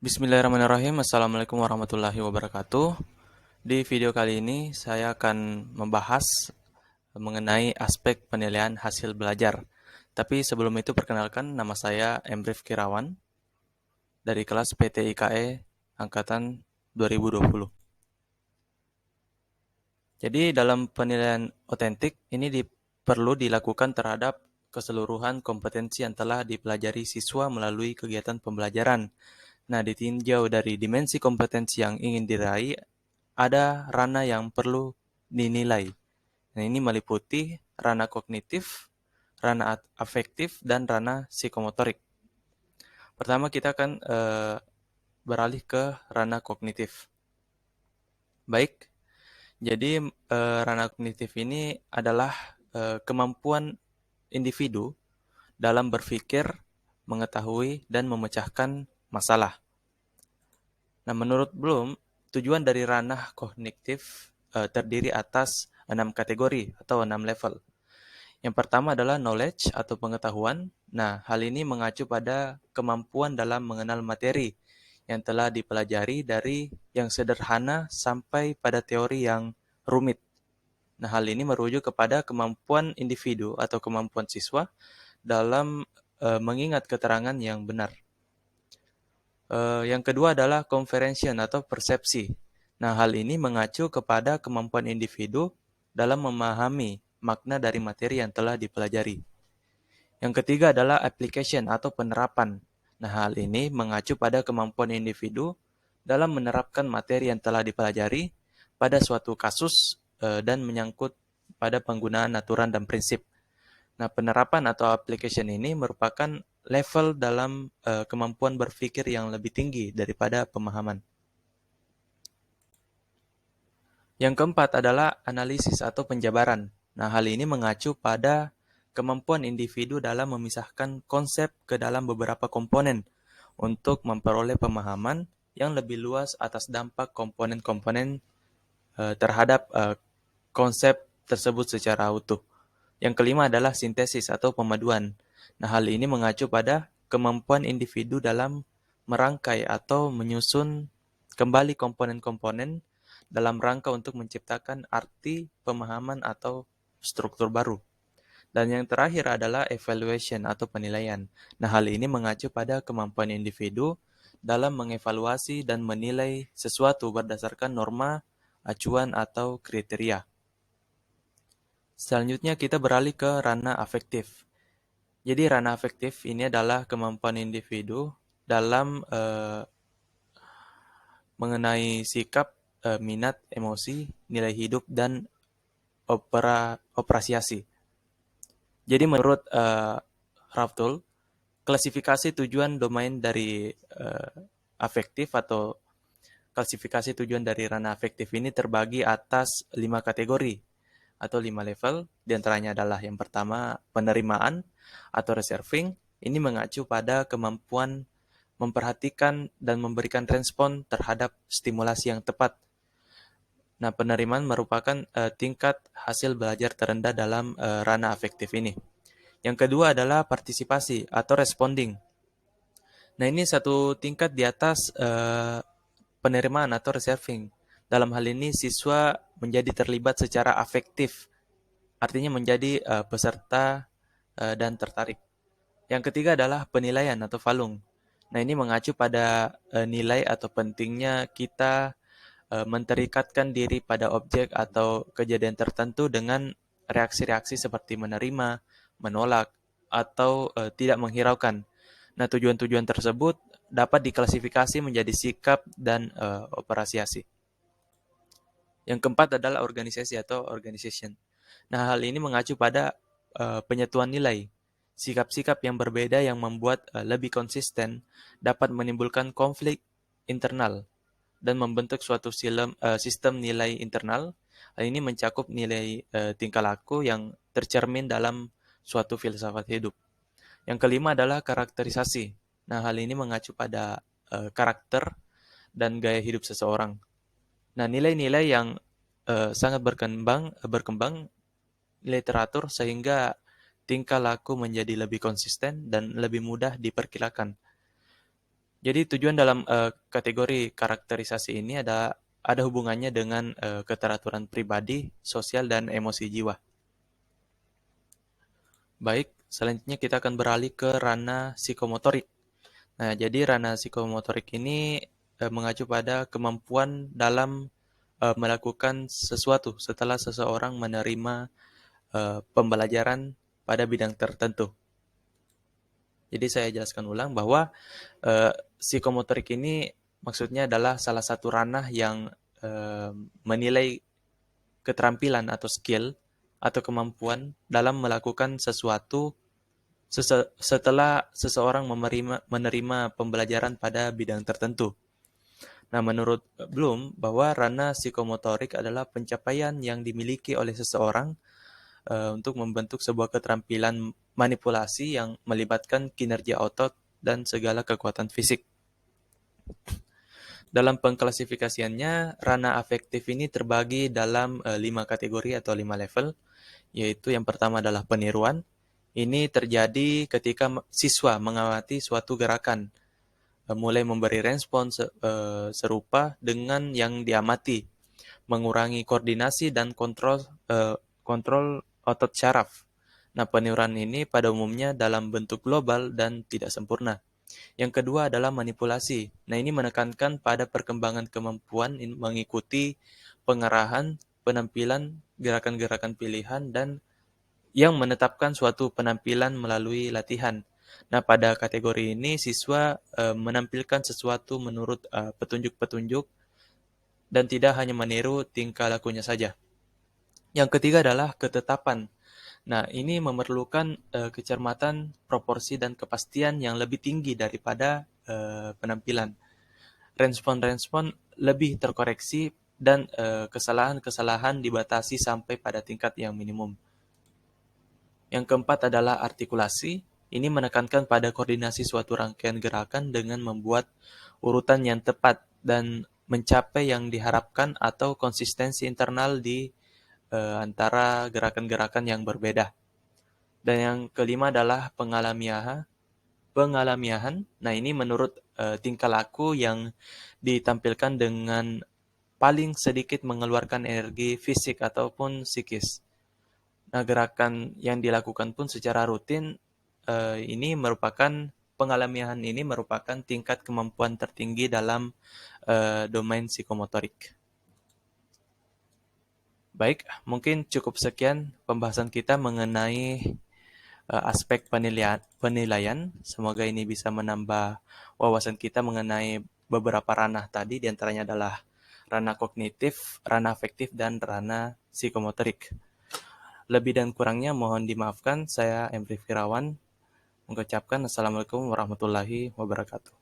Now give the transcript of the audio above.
Bismillahirrahmanirrahim. Assalamualaikum warahmatullahi wabarakatuh. Di video kali ini saya akan membahas mengenai aspek penilaian hasil belajar. Tapi sebelum itu perkenalkan, nama saya Emrif Kirawan dari kelas PTIKE angkatan 2020. Jadi dalam penilaian otentik ini perlu dilakukan terhadap keseluruhan kompetensi yang telah dipelajari siswa melalui kegiatan pembelajaran. Nah, ditinjau dari dimensi kompetensi yang ingin diraih, ada ranah yang perlu dinilai. Nah, ini meliputi ranah kognitif, ranah afektif, dan ranah psikomotorik. Pertama kita akan beralih ke ranah kognitif. Baik, jadi ranah kognitif ini adalah kemampuan individu dalam berpikir, mengetahui, dan memecahkan masalah. Nah, menurut Bloom, tujuan dari ranah kognitif terdiri atas 6 kategori atau 6 level. Yang pertama adalah knowledge atau pengetahuan. Nah, hal ini mengacu pada kemampuan dalam mengenal materi yang telah dipelajari dari yang sederhana sampai pada teori yang rumit. Nah, hal ini merujuk kepada kemampuan individu atau kemampuan siswa dalam mengingat keterangan yang benar. Yang kedua adalah comprehension atau persepsi. Nah, hal ini mengacu kepada kemampuan individu dalam memahami makna dari materi yang telah dipelajari. Yang ketiga adalah application atau penerapan. Nah, hal ini mengacu pada kemampuan individu dalam menerapkan materi yang telah dipelajari pada suatu kasus dan menyangkut pada penggunaan aturan dan prinsip. Nah, penerapan atau application ini merupakan level dalam kemampuan berpikir yang lebih tinggi daripada pemahaman. Yang keempat adalah analisis atau penjabaran. Nah, hal ini mengacu pada kemampuan individu dalam memisahkan konsep ke dalam beberapa komponen untuk memperoleh pemahaman yang lebih luas atas dampak komponen-komponen terhadap konsep tersebut secara utuh. Yang kelima adalah sintesis atau pemaduan. Nah, hal ini mengacu pada kemampuan individu dalam merangkai atau menyusun kembali komponen-komponen dalam rangka untuk menciptakan arti, pemahaman, atau struktur baru. Dan yang terakhir adalah evaluation atau penilaian. Nah, hal ini mengacu pada kemampuan individu dalam mengevaluasi dan menilai sesuatu berdasarkan norma, acuan, atau kriteria. Selanjutnya kita beralih ke ranah afektif. Jadi ranah afektif ini adalah kemampuan individu dalam mengenai sikap, minat, emosi, nilai hidup, dan apresiasi. Jadi menurut Raftul, klasifikasi tujuan domain dari afektif atau klasifikasi tujuan dari ranah afektif ini terbagi atas 5 kategori atau 5 level. Di antaranya adalah yang pertama penerimaan atau reserving. Ini mengacu pada kemampuan memperhatikan dan memberikan respon terhadap stimulasi yang tepat. Nah, penerimaan merupakan tingkat hasil belajar terendah dalam ranah afektif ini. Yang kedua adalah partisipasi atau responding. Nah, ini satu tingkat di atas penerimaan atau reserving. Dalam hal ini, siswa menjadi terlibat secara afektif, artinya menjadi peserta dan tertarik. Yang ketiga adalah penilaian atau valung. Nah, ini mengacu pada nilai atau pentingnya kita menterikatkan diri pada objek atau kejadian tertentu dengan reaksi-reaksi seperti menerima, menolak, atau tidak menghiraukan. Nah, tujuan-tujuan tersebut dapat diklasifikasi menjadi sikap dan apresiasi. Yang keempat adalah organisasi atau organization. Nah, hal ini mengacu pada penyatuan nilai. Sikap-sikap yang berbeda yang membuat lebih konsisten dapat menimbulkan konflik internal dan membentuk suatu sistem nilai internal. Hal ini mencakup nilai tingkah laku yang tercermin dalam suatu filsafat hidup. Yang kelima adalah karakterisasi. Nah, hal ini mengacu pada karakter dan gaya hidup seseorang. Nah, nilai-nilai yang sangat berkembang literatur sehingga tingkah laku menjadi lebih konsisten dan lebih mudah diperkirakan. Jadi tujuan dalam kategori karakterisasi ini ada hubungannya dengan keteraturan pribadi, sosial, dan emosi jiwa. Baik, selanjutnya kita akan beralih ke ranah psikomotorik. Nah, jadi ranah psikomotorik ini mengacu pada kemampuan dalam melakukan sesuatu setelah seseorang menerima pembelajaran pada bidang tertentu. Jadi saya jelaskan ulang bahwa psikomotorik ini maksudnya adalah salah satu ranah yang menilai keterampilan atau skill atau kemampuan dalam melakukan sesuatu setelah seseorang menerima pembelajaran pada bidang tertentu. Nah, menurut Bloom, bahwa ranah psikomotorik adalah pencapaian yang dimiliki oleh seseorang untuk membentuk sebuah keterampilan manipulasi yang melibatkan kinerja otot dan segala kekuatan fisik. Dalam pengklasifikasiannya, ranah afektif ini terbagi dalam 5 kategori atau 5 level, yaitu yang pertama adalah peniruan. Ini terjadi ketika siswa mengamati suatu gerakan, mulai memberi respon serupa dengan yang diamati, mengurangi koordinasi dan kontrol otot syaraf. Nah, peniruan ini pada umumnya dalam bentuk global dan tidak sempurna. Yang kedua adalah manipulasi. Nah, ini menekankan pada perkembangan kemampuan mengikuti pengarahan, penampilan, gerakan-gerakan pilihan, dan yang menetapkan suatu penampilan melalui latihan. Nah, pada kategori ini siswa menampilkan sesuatu menurut petunjuk-petunjuk dan tidak hanya meniru tingkah lakunya saja. Yang ketiga adalah ketetapan. Nah, ini memerlukan kecermatan, proporsi, dan kepastian yang lebih tinggi daripada penampilan. Respon-respon lebih terkoreksi dan kesalahan-kesalahan dibatasi sampai pada tingkat yang minimum. Yang keempat adalah artikulasi. Ini menekankan pada koordinasi suatu rangkaian gerakan dengan membuat urutan yang tepat dan mencapai yang diharapkan atau konsistensi internal di antara gerakan-gerakan yang berbeda. Dan yang kelima adalah pengalamiahan. Nah, ini menurut tingkah laku yang ditampilkan dengan paling sedikit mengeluarkan energi fisik ataupun psikis. Nah, gerakan yang dilakukan pun secara rutin ini merupakan pengalamiahan ini merupakan tingkat kemampuan tertinggi dalam domain psikomotorik. Baik, mungkin cukup sekian pembahasan kita mengenai aspek penilaian. Semoga ini bisa menambah wawasan kita mengenai beberapa ranah tadi, diantaranya adalah ranah kognitif, ranah afektif, dan ranah psikomotorik. Lebih dan kurangnya mohon dimaafkan. Saya Emri Firawan mengucapkan Assalamualaikum warahmatullahi wabarakatuh.